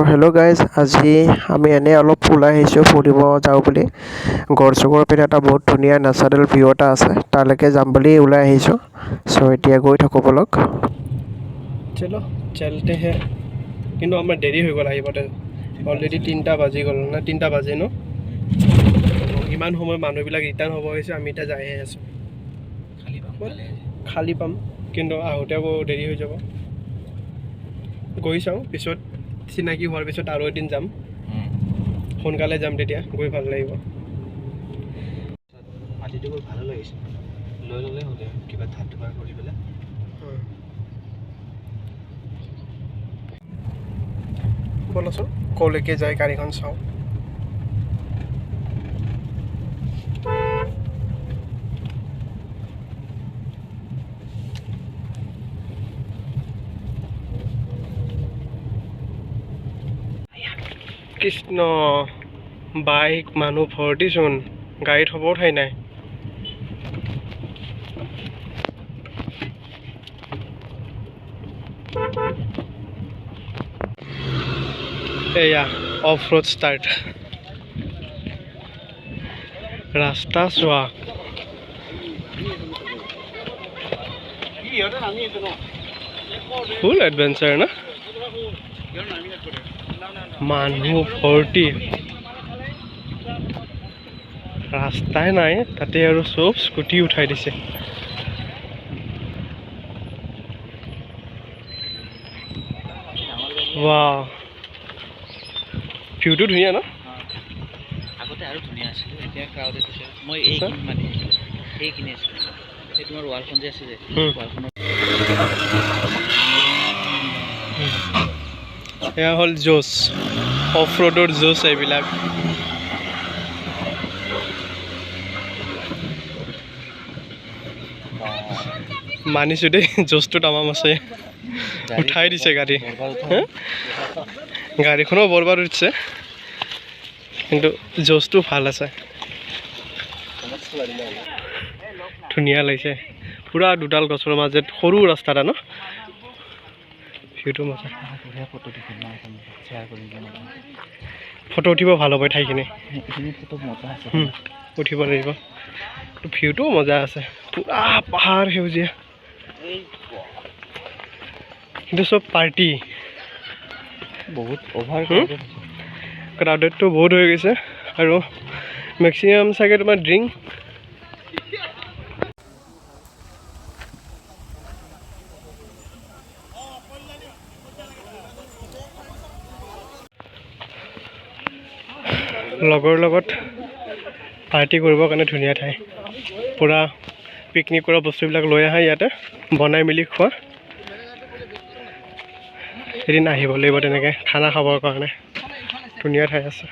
Hello' guys, আজি আমি এনেই অলপ ওলাই আহিছোঁ ফুৰিব যাওঁ বুলি। গড়চুকৰ পিনে এটা বহুত ধুনীয়া নেচাৰেল ভিউ এটা আছে, তালৈকে যাম বুলি ওলাই আহিছোঁ। এতিয়া গৈ থাকোঁ ব'লক। চলো চলতে হে। কিন্তু আমাৰ দেৰি হৈ গ'ল আহিবতে, অলৰেডি 3টা বাজি গ'ল না, 3টা বাজে ন। ইমান সময় মানুহবিলাক ৰিটাৰ্ণ হ'ব হৈছে, আমি এতিয়া যাইহে আছোঁ। খালী পাম, কিন্তু আহোঁতে আকৌ দেৰি হৈ যাব। গৈ চাওঁ, পিছত চিনাকি হোৱাৰ পিছত আৰু এদিন যাম। সোনকালে যাম, তেতিয়া গৈ ভাল লাগিব। মাটিটো বৰ ভালো লাগিছে, লৈ ল'লে হ'লে কিবা ধান ধুৱাৰ কৰি পেলাই। ব'লচোন ক'লৈকে যায় গাড়ীখন চাওঁ। কৃষ্ণ, বাইক মানুহ ভৰ্তিচোন, গাড়ীত হ'ব ঠাই নাই। এয়া অফ ৰোড ষ্টাৰ্ট। ৰাস্তা চোৱা, ফুল এডভেঞ্চাৰ না। মানুহ ভৰ্তি, ৰাস্তাই নাই, তাতে আৰু চব স্কুটি উঠাই দিছে। ৱাও, ভিউটো ধুনীয়া ন। আগতে আৰু ধুনীয়া আছিল, এতিয়া ক্ৰাউডেড হৈছে। মই এইখিনি মানে এইখিনি আছিলোঁ, এই তোমাৰ ৱালখন যে আছে যে ৱালখনৰ। এয়া হ'ল জোচ, অফ ৰোডৰ জোচ এইবিলাক। মানিছোঁ দেই, জোচটো তামাম আছে। উঠাই দিছে গাড়ী, গাড়ীখনো বৰবাদ উঠিছে, কিন্তু জোচটো ভাল আছে। ধুনীয়া লাগিছে, পুৰা দুডাল গছৰ মাজত সৰু ৰাস্তা এটা ন। ভিউটো মজা। ফটো উঠিব ভাল হ'ব ঠাইখিনি, উঠিব লাগিব। ভিউটো মজা আছে, পুৰা পাহাৰ সেউজীয়া, কিন্তু চব পাৰ্টি। বহুত অভাৰ ক্ৰাউডেডটো বহুত হৈ গৈছে, আৰু মেক্সিমাম চাগে তোমাৰ ড্ৰিংক। লগৰ লগত পাৰ্টি কৰিবৰ কাৰণে ধুনীয়া ঠাই, পূৰা পিকনিক কৰা বস্তুবিলাক লৈ আহা, ইয়াতে বনাই মেলি খোৱা। এদিন আহিব লাগিব তেনেকৈ খানা খাবৰ কাৰণে, ধুনীয়া ঠাই আছে।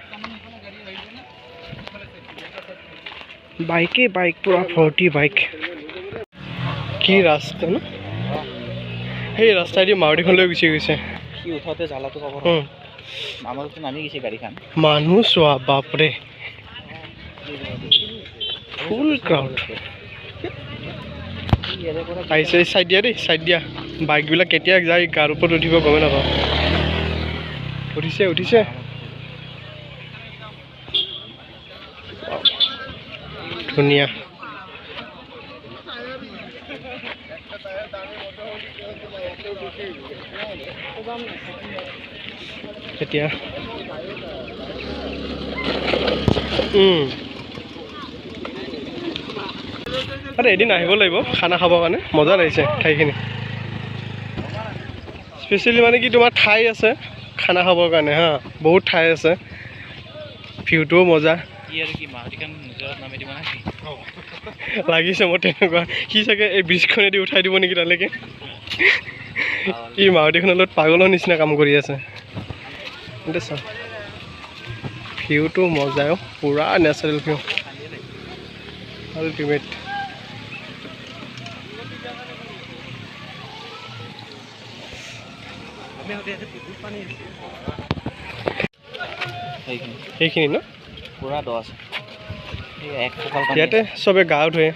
বাইকেই বাইক, পূৰা ভৰ্তি বাইক। কি ৰাস্তা ন, সেই ৰাস্তাইদি মাৰুতিখন লৈ গুচি গৈছে। সি উঠোতে জ্বালাটো পাব, আমাৰতো নামি গৈছে গাড়ীখন। মানুহ চোৱা, বাপৰে, ফুল ক্ৰাউড। আহিছে, চাইড দিয়া দেই, চাইড দিয়া। বাইকবিলাক কেতিয়া যায় গাৰ ওপৰত উঠিব গমেই নাপাওঁ। উঠিছে উঠিছে, ধুনীয়া। এতিয়া আৰে এদিন আহিব লাগিব খানা খাবৰ কাৰণে, মজা লাগিছে ঠাইখিনি। স্পেচিয়েলি মানে কি, তোমাৰ ঠাই আছে খানা খাবৰ কাৰণে, হা, বহুত ঠাই আছে, ভিউটোও মজা। লাগিছে মোৰ তেনেকুৱা, সি চাগে এই ব্ৰিজখনেদি উঠাই দিব নেকি তালৈকে। ই মাৰুতিখনৰ লগত পাগলৰ নিচিনা কাম কৰি আছে। কিন্তু চা, ভিউটো মজাও, পুৰা নেচাৰেল ভিউ, আল্টিমেট। সেইখিনি ন পুৰা দ আছে, ইয়াতে চবে গা ধুৱে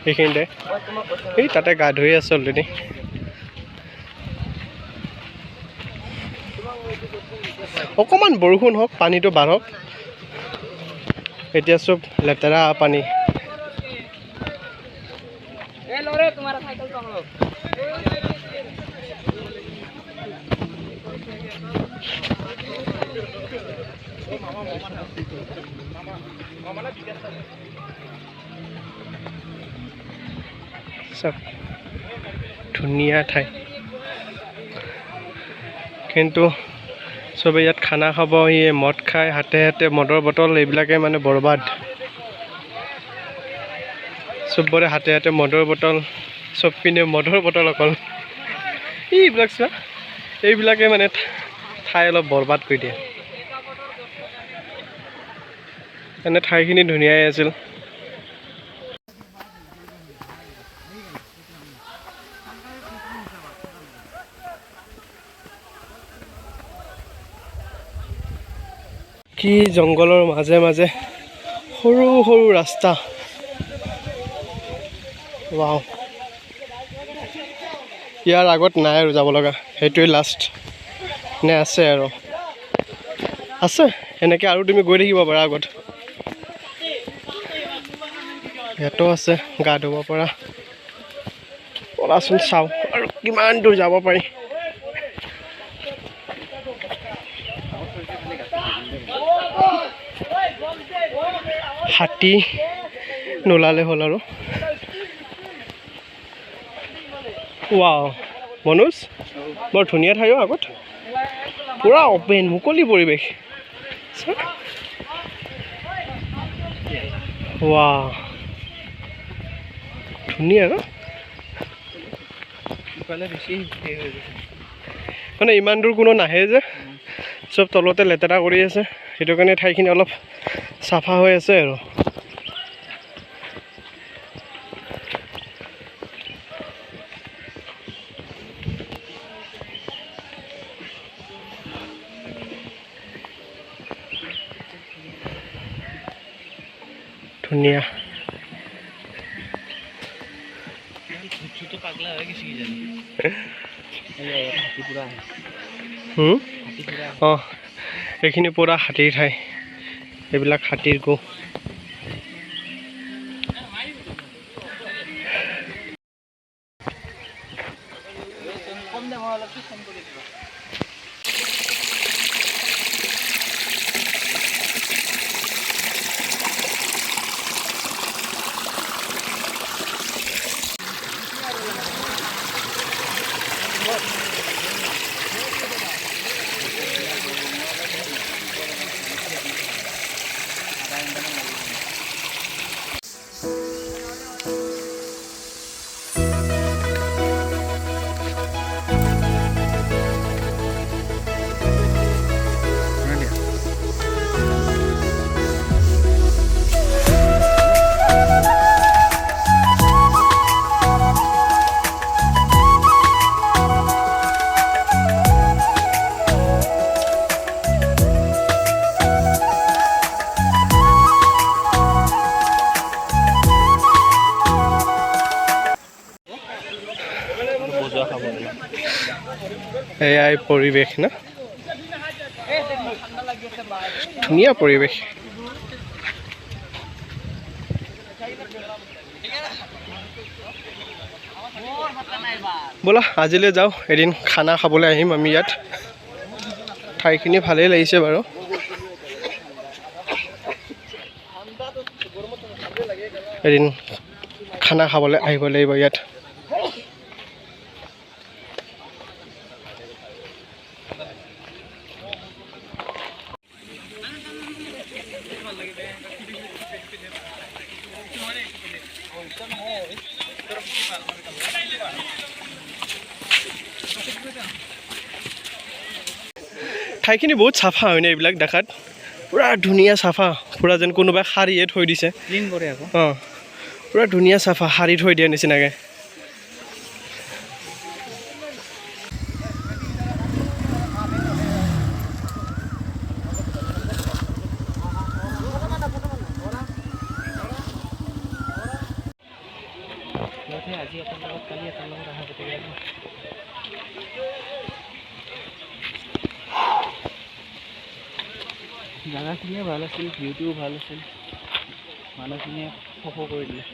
এইখিনিতে, এই তাতে গা ধুই আছে অলৰেডি। অকণমান বৰষুণ হওক পানীটো বাঢ়ক এতিয়া চব লেতেৰা পানী চব ধুনীয়া ঠাই কিন্তু চবে ইয়াত খানা খাব মদ খাই হাতে হাতে মদৰ বটল এইবিলাকে মানে বৰবাদ চবৰে হাতে হাতে মদৰ বটল চব পিনে মদৰ বটল অকল এইবিলাক চোৱা এইবিলাকে মানে ঠাই অলপ বৰবাদ কৰি দিয়ে এনে ঠাইখিনি ধুনীয়াই আছিল কি জংঘলৰ মাজে মাজে সৰু সৰু ৰাস্তা ৱাও ইয়াৰ আগত নাই আৰু যাব লগা সেইটোৱে লাষ্ট নে আছে আৰু আছে এনেকৈ আৰু তুমি গৈ থাকিব পাৰা আগত ইয়াতো আছে গা ধুব পৰা ব'লাচোন চাওঁ আৰু কিমান দূৰ যাব পাৰি হাতী নোলালে হ'ল আৰু ৱাও মনোজ বৰ ধুনীয়া ঠাই আগত পুৰা অপেন মুকলি পৰিৱেশ ৱাও ধুনীয়া ন মানে ইমান দূৰ কোনো নাহে যে চব তলতে লেতেৰা কৰি আছে সেইটো কাৰণে ঠাইখিনি অলপ চাফা হৈ আছে আৰু ধুনীয়া অঁ এইখিনি পুৰা হাতীৰ ঠাই এইবিলাক হাতীৰ গো এয়াই পৰিৱেশ না ধুনীয়া পৰিৱেশ ব'লা আজিলৈ যাওঁ এদিন খানা খাবলৈ আহিম আমি ইয়াত ঠাইখিনি ভালেই লাগিছে বাৰু এদিন খানা খাবলৈ আহিব লাগিব ইয়াত ঠাইখিনি বহুত চাফা হয়নে এইবিলাক দেখাত পুৰা ধুনীয়া চাফা পুৰা যেন কোনোবাই শাৰীয়ে থৈ দিছে ক্লিন কৰে আকৌ অঁ পুৰা ধুনীয়া চাফা শাৰী থৈ দিয়া নিচিনাকৈ আজি আপোনাৰ লগত কালি আপোনাৰ লগত অহা পাতিব জাগাখিনিয়ে ভাল আছিল, ভিউটোও ভাল আছিল, মানুহখিনিয়ে খো খো কৰি দিলে।